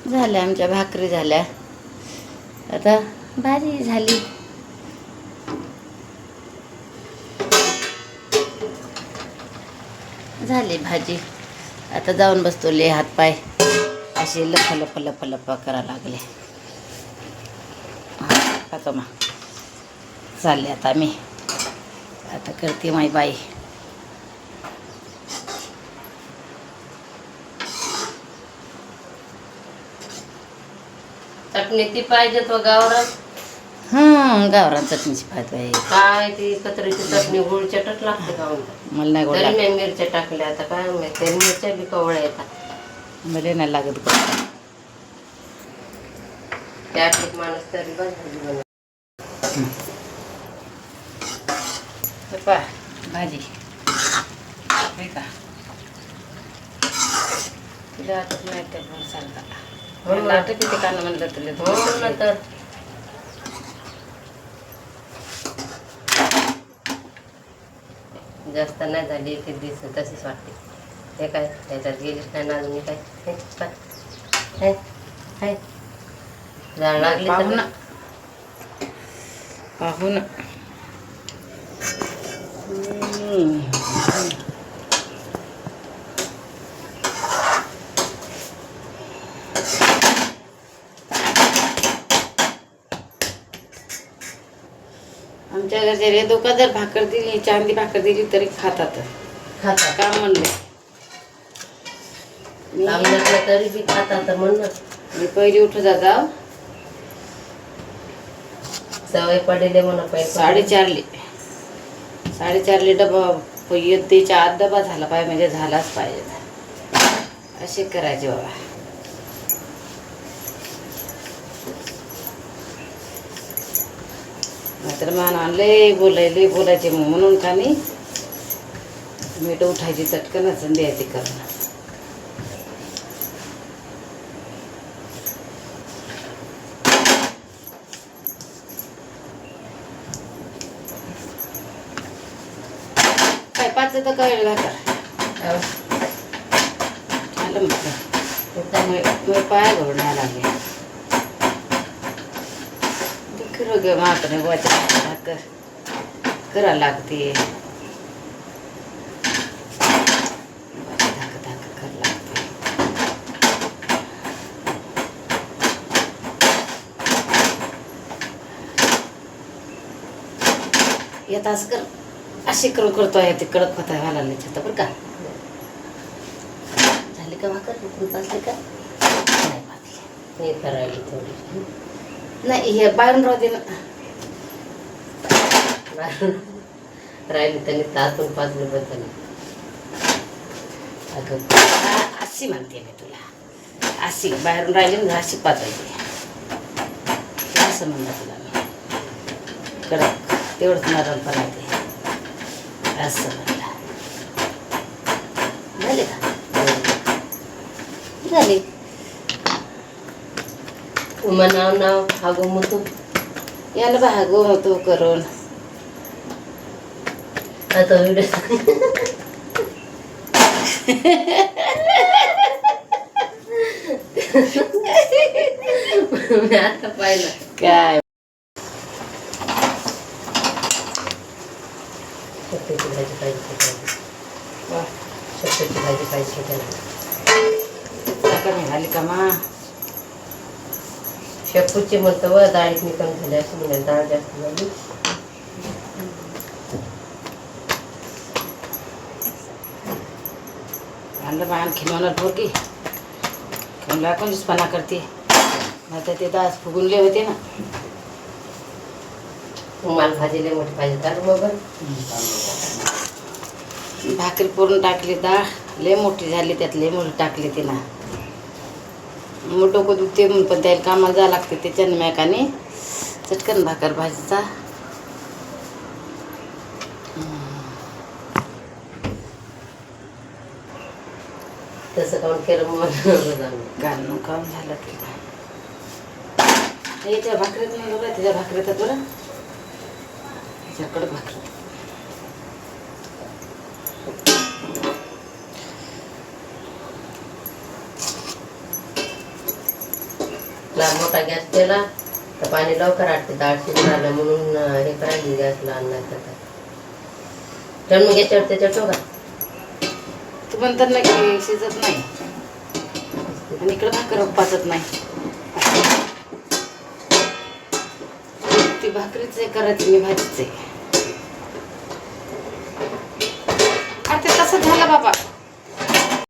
झाल्या आमच्या भाकरी झाल्या. आता भाजी झाली. झाली भाजी. आता जाऊन बसतोले हातपाय असे लप लप लप लप करा लागले. आता मग चालले आता मी आता करते माई बाई. चटणी ती पाहिजे तो गावरान. गावरान चटणीची पाहिजे आहे. काय ती कचऱ्याची चटणी गुळ चटक लागते का मला नाही गोड तरी लागत. मी मिरच्या टाकल्या आता काय माहिती मिरच्या बी कवळ्या येतात. मला नाही लागत गोड. त्यात माणूस तरी बस भाजी नाही का तुला आता नाही तर चालता मला आटत किती कानं म्हणलं तुला हो तर जास्त नाही झाली एक दिवस तशीच वाटते. हे काय त्याच्यात गेलीच नाही ना अजून काय झाड लागली पाहून पाहून आमच्या घरचे रे दोका जर भाकर दिली चांदी भाकर दिली तरी खातात का म्हणले तरी बी खातात म्हणून मी पहिली उठत जाता सवय पडले म्हणा पहिले 4:30 डबा येतेच्या आत डबा झाला पाहिजे म्हणजे झालाच पाहिजे असे करायचे बाबा. नाहीतर मान आणले बोलायचे म्हणून का नाही मीठ उठायची चटकनच द्यायची करून. काय पाच तर काय भाकर आलं मग पाया घोडण्याला लागले खरं ग माकडे गोच्या भाकर करा लागते. येत असं कर अशी करून करतोय ते कडक होता घालायला छात बरं का. झाली का भाकर उकळून पाजली का नाही पाजली हे करायला थोडी नाही हे बाहेरून राहू दे ना राहिली त्यांनी तातून पाजले बद्दल अगं अशी म्हणते मी तुला अशी बाहेरून राहिली ना अशी पाजायची असं म्हणलं तुला मी कडक तेवढंच नरम पण आहे ते असं म्हणलं. झाले का झाली नाव हागो मुतू याला भागो होतो करून आता व्हिडिओ मी आता पाहिलं काय शेपटीची भाजी पाहिजे शेपटीची भाजी पाहिजे कमी झाली का मा शेपूची म्हणतं व डाळीत मी कमी झाली अशी म्हणाल डाळ जास्त झाली. आणलं बा आणखी म्हणत पोरगी म्हणलं कंजूसपणा करते नाही तर ते दास फुगुनले होते ना. मला भाजी लय मोठी पाहिजे का मग भाकरी पुरून टाकली डाळ लय मोठी झाली त्यात लय मोठी टाकली ती ना मग डोकं दुखते म्हणून पण त्याला कामाला जावं लागते त्याच्यानं मेकाने चटकन भाकर भाजीचा तसं काऊन केलं मग घालून काम झालं की याच्या भाकरीत नाही बघा त्याच्या भाकरीत बरं त्याच्याकडं भाकरी मोठा गॅस केला तर पाणी लवकर आटते, डाळ शिजून आलं म्हणून हे करायची गॅसला आणणार. तर मग याच्यावर त्याच्यावर ठेवा. तू म्हणतात ना की शिजत नाही आणि इकडं भाकर पाचत नाही. ती भाकरीच आहे करायची, मी भाजीच आहे. अरे ते तसं झालं बाबा.